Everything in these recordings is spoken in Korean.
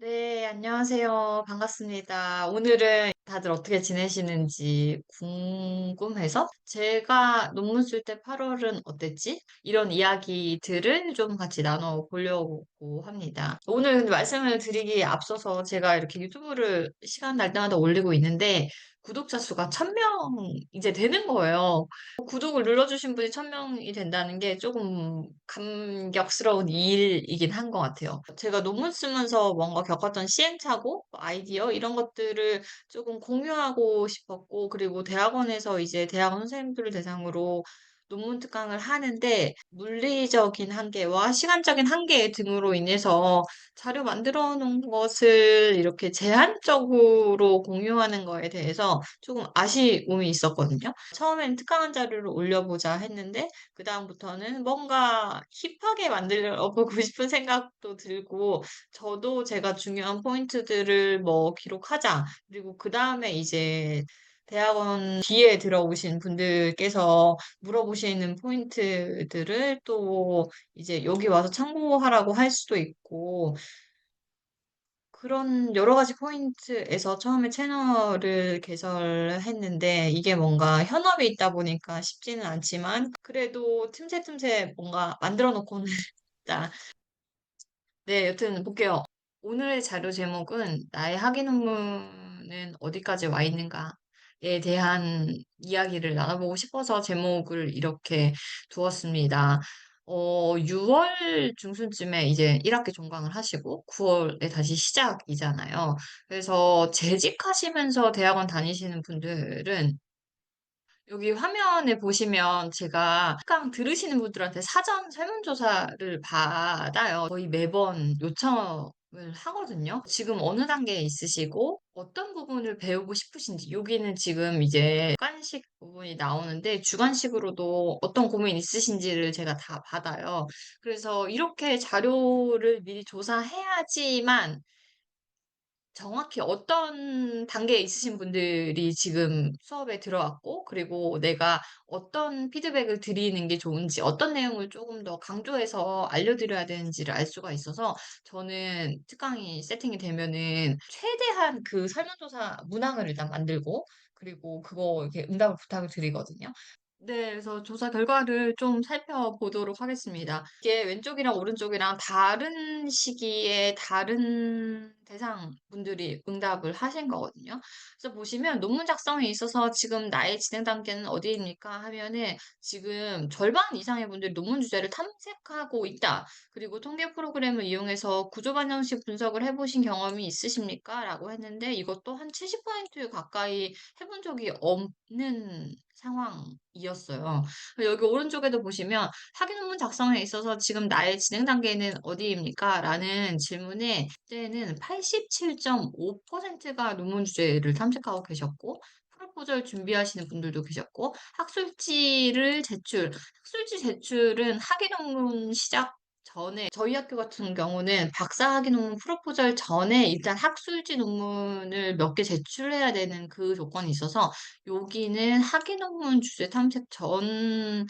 네, 안녕하세요. 반갑습니다. 오늘은 다들 어떻게 지내시는지 궁금해서 제가 논문 쓸 때 8월은 어땠지? 이런 이야기들을 좀 같이 나눠보려고 합니다. 오늘 근데 말씀을 드리기에 앞서서 제가 이렇게 유튜브를 시간 날 때마다 올리고 있는데 구독자 수가 1000명 이제 되는 거예요. 구독을 눌러주신 분이 1000명이 된다는 게 조금 감격스러운 일이긴 한 것 같아요. 제가 논문 쓰면서 뭔가 겪었던 시행착오, 아이디어 이런 것들을 조금 공유하고 싶었고, 그리고 대학원에서 이제 대학원 선생님들을 대상으로 논문 특강을 하는데 물리적인 한계와 시간적인 한계 등으로 인해서 자료 만들어 놓은 것을 이렇게 제한적으로 공유하는 거에 대해서 조금 아쉬움이 있었거든요. 처음엔 특강한 자료를 올려보자 했는데 그다음부터는 뭔가 힙하게 만들어 보고 싶은 생각도 들고 저도 제가 중요한 포인트들을 뭐 기록하자. 그리고 그다음에 이제 대학원 뒤에 들어오신 분들께서 물어보시는 포인트들을 또 이제 여기 와서 참고하라고 할 수도 있고 그런 여러 가지 포인트에서 처음에 채널을 개설했는데 이게 뭔가 현업에 있다 보니까 쉽지는 않지만 그래도 틈새 틈새 뭔가 만들어 놓고는 있다. 네, 여튼 볼게요. 오늘의 자료 제목은 나의 학위 논문은 어디까지 와 있는가에 대한 이야기를 나눠보고 싶어서 제목을 이렇게 두었습니다. 6월 중순쯤에 이제 1학기 종강을 하시고 9월에 다시 시작이잖아요. 그래서 재직하시면서 대학원 다니시는 분들은 여기 화면에 보시면 제가 특강 들으시는 분들한테 사전 설문조사를 받아요. 거의 매번 요청을 하거든요. 지금 어느 단계에 있으시고 어떤 부분을 배우고 싶으신지 여기는 지금 이제 주관식 부분이 나오는데 주관식으로도 어떤 고민 있으신지를 제가 다 받아요. 그래서 이렇게 자료를 미리 조사해야지만 정확히 어떤 단계에 있으신 분들이 지금 수업에 들어왔고, 그리고 내가 어떤 피드백을 드리는 게 좋은지, 어떤 내용을 조금 더 강조해서 알려드려야 되는지를 알 수가 있어서, 저는 특강이 세팅이 되면은 최대한 그 설문조사 문항을 일단 만들고, 그리고 그거 이렇게 응답을 부탁을 드리거든요. 네, 그래서 조사 결과를 좀 살펴보도록 하겠습니다. 이게 왼쪽이랑 오른쪽이랑 다른 시기에 다른 대상분들이 응답을 하신 거거든요. 그래서 보시면 논문 작성에 있어서 지금 나의 진행 단계는 어디입니까? 하면은 지금 절반 이상의 분들이 논문 주제를 탐색하고 있다. 그리고 통계 프로그램을 이용해서 구조 반영식 분석을 해보신 경험이 있으십니까? 라고 했는데 이것도 한 70% 가까이 해본 적이 없는 상황이었어요. 여기 오른쪽에도 보시면 학위 논문 작성에 있어서 지금 나의 진행 단계는 어디입니까? 라는 질문에 그때는 87.5%가 논문 주제를 탐색하고 계셨고 프로포절 준비하시는 분들도 계셨고 학술지 제출은 학위 논문 시작 전에 저희 학교 같은 경우는 박사 학위 논문 프로포절 전에 일단 학술지 논문을 몇 개 제출해야 되는 그 조건이 있어서 여기는 학위 논문 주제 탐색 전, 을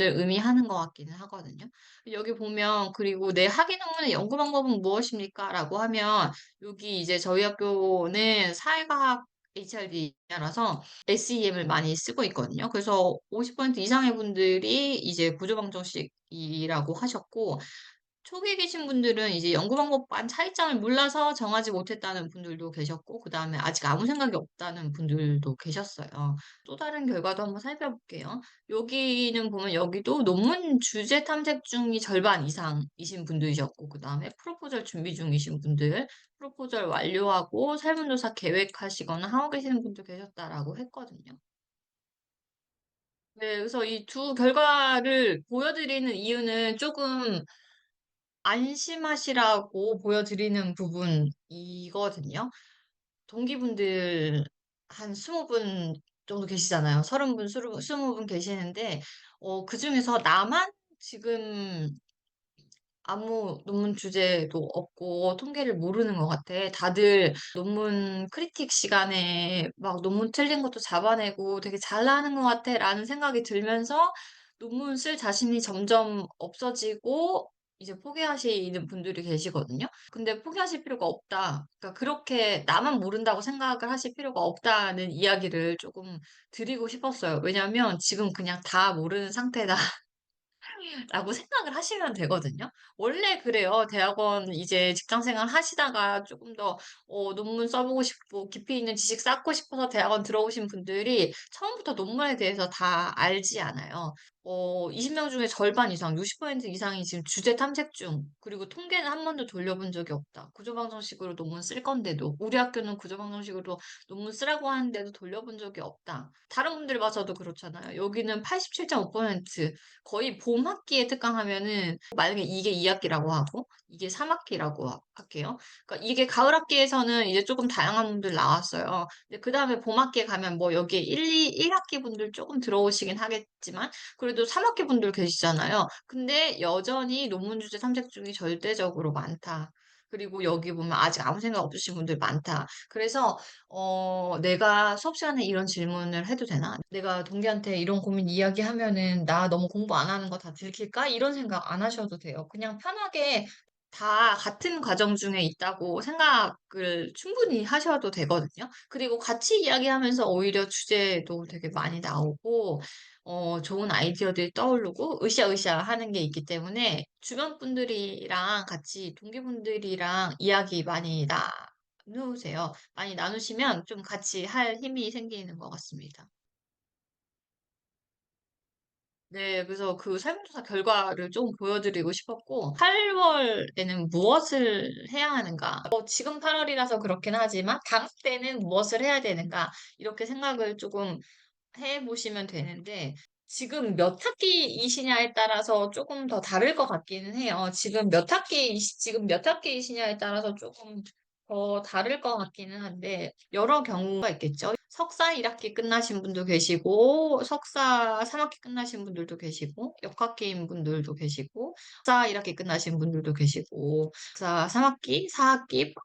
의미하는 것 같기는 하거든요. 여기 보면, 그리고 내 학위 논문의 연구 방법은 무엇입니까? 라고 하면, 여기 이제 저희 학교는 사회과학 HRD라서 SEM을 많이 쓰고 있거든요. 그래서 50% 이상의 분들이 이제 구조방정식이라고 하셨고, 초기에 계신 분들은 이제 연구 방법반 차이점을 몰라서 정하지 못했다는 분들도 계셨고, 그 다음에 아직 아무 생각이 없다는 분들도 계셨어요. 또 다른 결과도 한번 살펴볼게요. 여기는 보면 여기도 논문 주제 탐색 중이 절반 이상이신 분들이셨고, 그 다음에 프로포절 준비 중이신 분들, 프로포절 완료하고 설문조사 계획하시거나 하고 계시는 분도 계셨다라고 했거든요. 네, 그래서 이 두 결과를 보여드리는 이유는 조금 안심하시라고 보여드리는 부분이거든요. 동기분들 한 20분 정도 계시잖아요. 30분, 20분 계시는데, 그중에서 나만 지금 아무 논문 주제도 없고 통계를 모르는 것 같아. 다들 논문 크리틱 시간에 막 논문 틀린 것도 잡아내고 되게 잘나는 것 같아 라는 생각이 들면서 논문 쓸 자신이 점점 없어지고 이제 포기하시는 분들이 계시거든요. 근데 포기하실 필요가 없다. 그러니까 그렇게 나만 모른다고 생각을 하실 필요가 없다는 이야기를 조금 드리고 싶었어요. 왜냐하면 지금 그냥 다 모르는 상태다. 라고 생각을 하시면 되거든요. 원래 그래요. 대학원 이제 직장 생활 하시다가 조금 더 논문 써보고 싶고 깊이 있는 지식 쌓고 싶어서 대학원 들어오신 분들이 처음부터 논문에 대해서 다 알지 않아요. 20명 중에 절반 이상, 60% 이상이 지금 주제 탐색 중, 그리고 통계는 한 번도 돌려본 적이 없다. 구조방정식으로 논문 쓸 건데도, 우리 학교는 구조방정식으로 논문 쓰라고 하는데도 돌려본 적이 없다. 다른 분들 봐서도 그렇잖아요. 여기는 87.5%, 거의 봄 학기에 특강하면은 만약에 이게 2학기라고 하고 이게 3학기라고 할게요. 그러니까 이게 가을 학기에서는 이제 조금 다양한 분들 나왔어요. 근데 그다음에 봄 학기에 가면 뭐 여기에 1학기 분들 조금 들어오시긴 하겠지만 그래도 3학기 분들 계시잖아요. 근데 여전히 논문 주제 탐색 중이 절대적으로 많다. 그리고 여기 보면 아직 아무 생각 없으신 분들 많다. 그래서 내가 수업 시간에 이런 질문을 해도 되나? 내가 동기한테 이런 고민 이야기하면은 나 너무 공부 안 하는 거 다 들킬까? 이런 생각 안 하셔도 돼요. 그냥 편하게 다 같은 과정 중에 있다고 생각을 충분히 하셔도 되거든요. 그리고 같이 이야기하면서 오히려 주제도 되게 많이 나오고, 좋은 아이디어들이 떠오르고, 으쌰으쌰 하는 게 있기 때문에 주변 분들이랑 같이 동기분들이랑 이야기 많이 나누세요. 많이 나누시면 좀 같이 할 힘이 생기는 것 같습니다. 네, 그래서 그 설문조사 결과를 좀 보여드리고 싶었고, 8월에는 무엇을 해야 하는가? 지금 8월이라서 그렇긴 하지만, 다음 때는 무엇을 해야 되는가? 이렇게 생각을 조금 해보시면 되는데, 지금 몇 학기이시냐에 따라서 조금 더 다를 것 같기는 해요. 지금 몇 학기이시냐에 따라서 조금 더 다를 것 같기는 한데, 여러 경우가 있겠죠. 석사 1학기 끝나신 분도 계시고, 석사 3학기 끝나신 분들도 계시고, 역학기인 분들도 계시고, 석사 1학기 끝나신 분들도 계시고, 석사 3학기, 4학기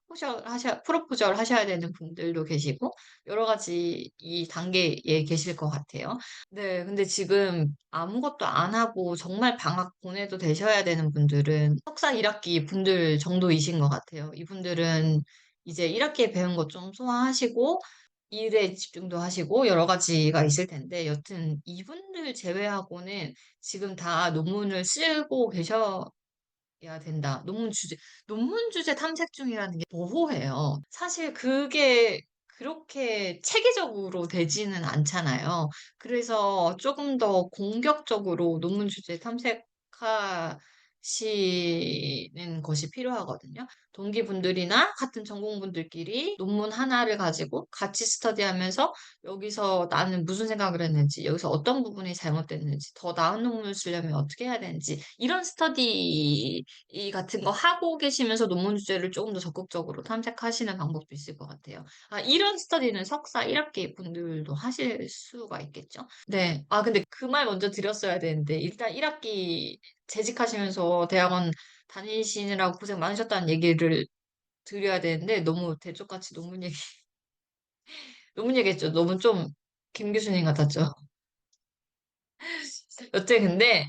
프로포절 하셔야 되는 분들도 계시고, 여러 가지 이 단계에 계실 것 같아요. 네, 근데 지금 아무것도 안 하고 정말 방학 보내도 되셔야 되는 분들은 석사 1학기 분들 정도이신 것 같아요. 이분들은 이제 1학기에 배운 것 좀 소화하시고, 일에 집중도 하시고, 여러 가지가 있을 텐데, 여튼 이분들 제외하고는 지금 다 논문을 쓰고 계셔야 된다. 논문 주제 탐색 중이라는 게 모호해요. 사실 그게 그렇게 체계적으로 되지는 않잖아요. 그래서 조금 더 공격적으로 논문 주제 탐색하시는 것이 필요하거든요. 동기분들이나 같은 전공분들끼리 논문 하나를 가지고 같이 스터디하면서 여기서 나는 무슨 생각을 했는지, 여기서 어떤 부분이 잘못됐는지, 더 나은 논문을 쓰려면 어떻게 해야 되는지, 이런 스터디 이 같은 거 하고 계시면서 논문 주제를 조금 더 적극적으로 탐색하시는 방법도 있을 것 같아요. 아, 이런 스터디는 석사 1학기 분들도 하실 수가 있겠죠? 네. 아, 근데 그 말 먼저 드렸어야 되는데, 일단 1학기 재직하시면서 대학원 다니시느라고 고생 많으셨다는 얘기를 드려야 되는데, 너무 대쪽같이 논문 얘기했죠. 너무 좀 김 교수님 같았죠. 여튼 근데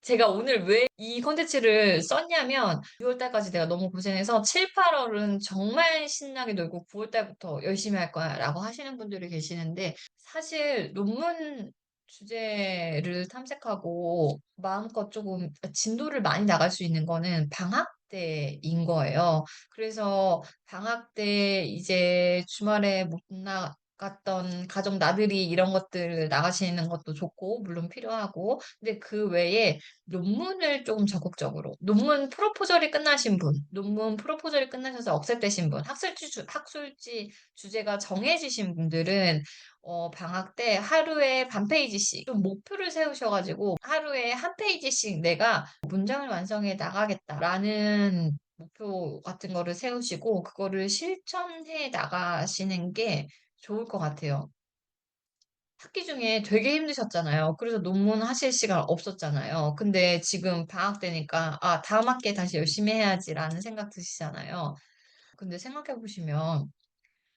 제가 오늘 왜 이 컨텐츠를 썼냐면 6월 달까지 내가 너무 고생해서 7, 8월은 정말 신나게 놀고 9월 달부터 열심히 할 거야 라고 하시는 분들이 계시는데 사실 논문 주제를 탐색하고 마음껏 조금 진도를 많이 나갈 수 있는 거는 방학 때인 거예요. 그래서 방학 때 이제 주말에 못 나갔던 가족 나들이 이런 것들 나가시는 것도 좋고 물론 필요하고 근데 그 외에 논문을 조금 적극적으로, 논문 프로포절이 끝나셔서 억셉되신 분, 학술지 주제가 정해지신 분들은, 방학 때 하루에 반 페이지씩, 좀 목표를 세우셔가지고, 하루에 한 페이지씩 내가 문장을 완성해 나가겠다라는 목표 같은 거를 세우시고, 그거를 실천해 나가시는 게 좋을 것 같아요. 학기 중에 되게 힘드셨잖아요. 그래서 논문 하실 시간 없었잖아요. 근데 지금 방학 때니까, 아, 다음 학기에 다시 열심히 해야지라는 생각 드시잖아요. 근데 생각해 보시면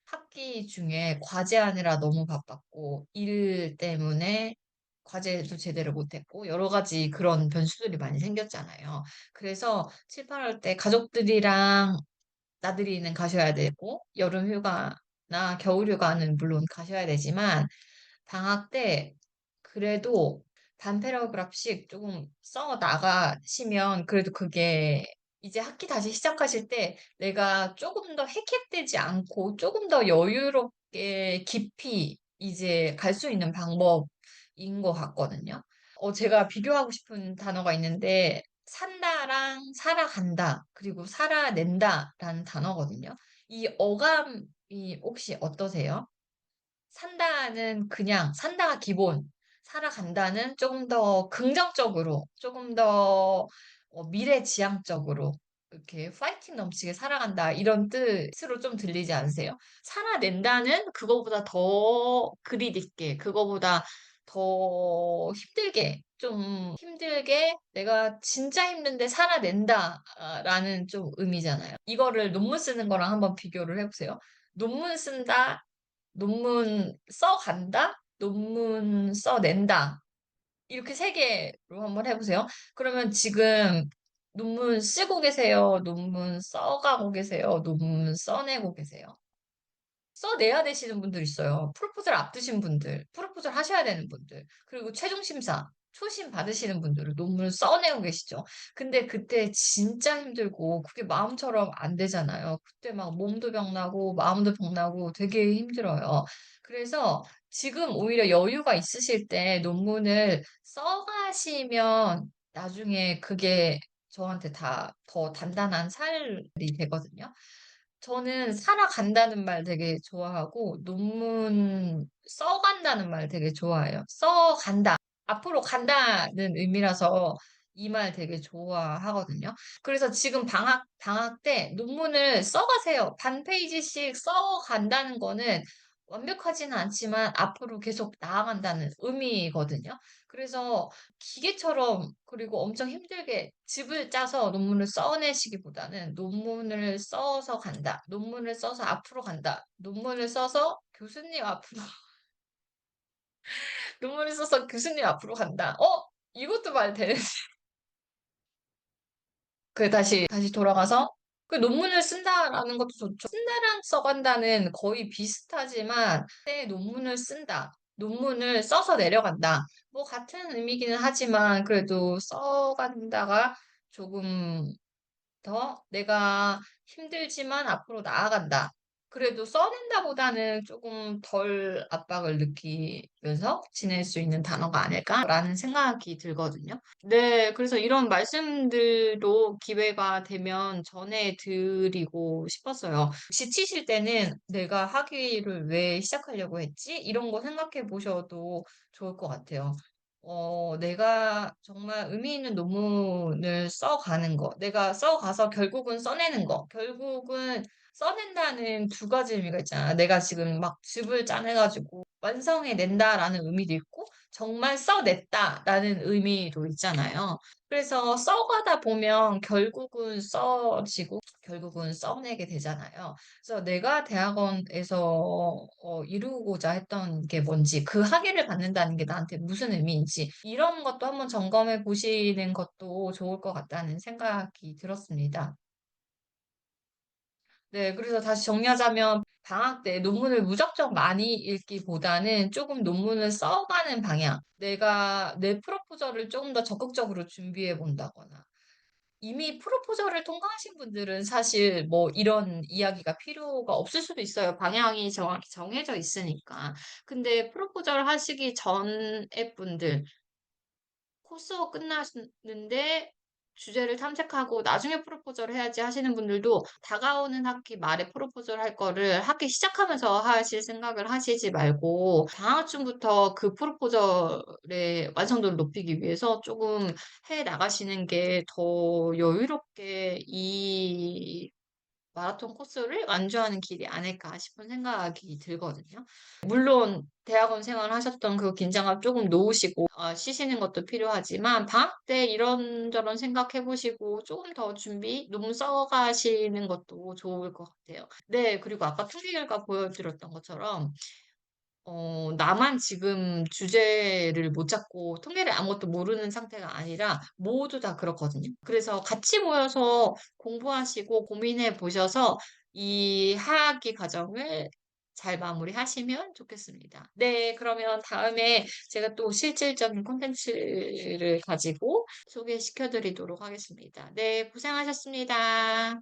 학기 중에 과제하느라 너무 바빴고, 일 때문에 과제도 제대로 못했고 여러 가지 그런 변수들이 많이 생겼잖아요. 그래서 7, 8월 때 가족들이랑 나들이는 가셔야 되고 여름 휴가나 겨울 휴가는 물론 가셔야 되지만 방학 때 그래도 단패러그раф씩 조금 써 나가시면 그래도 그게 이제 학기 다시 시작하실 때 내가 조금 더 헥헥대지 않고 조금 더 여유롭게 깊이 이제 갈 수 있는 방법인 것 같거든요. 제가 비교하고 싶은 단어가 있는데 산다랑 살아간다 그리고 살아낸다라는 단어거든요. 이 어감이 혹시 어떠세요? 산다는 그냥 산다가 기본, 살아간다는 조금 더 긍정적으로, 조금 더 미래지향적으로 이렇게 파이팅 넘치게 살아간다 이런 뜻으로 좀 들리지 않으세요? 살아낸다는 그거보다 더 그릿 있게, 그거보다 더 힘들게, 좀 힘들게 내가 진짜 힘든데 살아낸다라는 좀 의미잖아요. 이거를 논문 쓰는 거랑 한번 비교를 해보세요. 논문 쓴다, 논문 써간다, 논문 써낸다. 이렇게 세 개로 한번 해보세요. 그러면 지금 논문 쓰고 계세요? 논문 써가고 계세요? 논문 써내고 계세요? 써내야 되시는 분들 있어요. 프로포즈를 앞두신 분들, 프로포즈를 하셔야 되는 분들, 그리고 최종심사, 초심 받으시는 분들은 논문을 써내고 계시죠. 근데 그때 진짜 힘들고 그게 마음처럼 안 되잖아요. 그때 막 몸도 병나고 마음도 병나고 되게 힘들어요. 그래서 지금 오히려 여유가 있으실 때 논문을 써가시면 나중에 그게 저한테 다 더 단단한 살이 되거든요. 저는 살아간다는 말 되게 좋아하고 논문 써간다는 말 되게 좋아해요. 써간다. 앞으로 간다는 의미라서 이 말 되게 좋아하거든요. 그래서 지금 방학 때 논문을 써가세요. 반 페이지씩 써간다는 거는 완벽하지는 않지만 앞으로 계속 나아간다는 의미거든요. 그래서 기계처럼 그리고 엄청 힘들게 집을 짜서 논문을 써내시기보다는 논문을 써서 간다. 논문을 써서 앞으로 간다. 논문을 써서 교수님 앞으로, 논문을 써서 교수님 앞으로 간다. 이것도 말 되는. 다시 돌아가서 그 논문을 쓴다라는 것도 좋죠. 쓴다랑 써간다는 거의 비슷하지만 때 논문을 쓴다. 논문을 써서 내려간다. 뭐 같은 의미기는 하지만 그래도 써간다가 조금 더 내가 힘들지만 앞으로 나아간다. 그래도 써낸다보다는 조금 덜 압박을 느끼면서 지낼 수 있는 단어가 아닐까라는 생각이 들거든요. 네, 그래서 이런 말씀들도 기회가 되면 전해드리고 싶었어요. 지치실 때는 내가 학위를 왜 시작하려고 했지? 이런 거 생각해 보셔도 좋을 것 같아요. 내가 정말 의미 있는 논문을 써가는 거, 내가 써가서 결국은 써내는 거, 결국은 써낸다는 두 가지 의미가 있잖아. 내가 지금 막 즙을 짜내가지고 완성해낸다라는 의미도 있고, 정말 써냈다라는 의미도 있잖아요. 그래서 써가다 보면 결국은 써지고, 결국은 써내게 되잖아요. 그래서 내가 대학원에서 이루고자 했던 게 뭔지, 그 학위를 받는다는 게 나한테 무슨 의미인지, 이런 것도 한번 점검해 보시는 것도 좋을 것 같다는 생각이 들었습니다. 네, 그래서 다시 정리하자면, 방학 때 논문을 무작정 많이 읽기보다는 조금 논문을 써가는 방향, 내가 내 프로포저를 조금 더 적극적으로 준비해 본다거나, 이미 프로포저를 통과하신 분들은 사실 뭐 이런 이야기가 필요가 없을 수도 있어요. 방향이 정확히 정해져 있으니까. 근데 프로포저를 하시기 전의 분들, 코스가 끝나는데 주제를 탐색하고 나중에 프로포즈를 해야지 하시는 분들도 다가오는 학기 말에 프로포즈를 할 거를 학기 시작하면서 하실 생각을 하시지 말고 방학쯤부터 그 프로포저의 완성도를 높이기 위해서 조금 해 나가시는 게 더 여유롭게 이 마라톤 코스를 완주하는 길이 아닐까 싶은 생각이 들거든요. 물론 대학원 생활 하셨던 그 긴장감 조금 놓으시고 쉬시는 것도 필요하지만 방학 때 이런저런 생각해 보시고 조금 더 준비, 논문 써가시는 것도 좋을 것 같아요. 네, 그리고 아까 통계 결과 보여드렸던 것처럼 나만 지금 주제를 못 잡고 통계를 아무것도 모르는 상태가 아니라 모두 다 그렇거든요. 그래서 같이 모여서 공부하시고 고민해 보셔서 이 하학기 과정을 잘 마무리하시면 좋겠습니다. 네, 그러면 다음에 제가 또 실질적인 콘텐츠를 가지고 소개시켜 드리도록 하겠습니다. 네, 고생하셨습니다.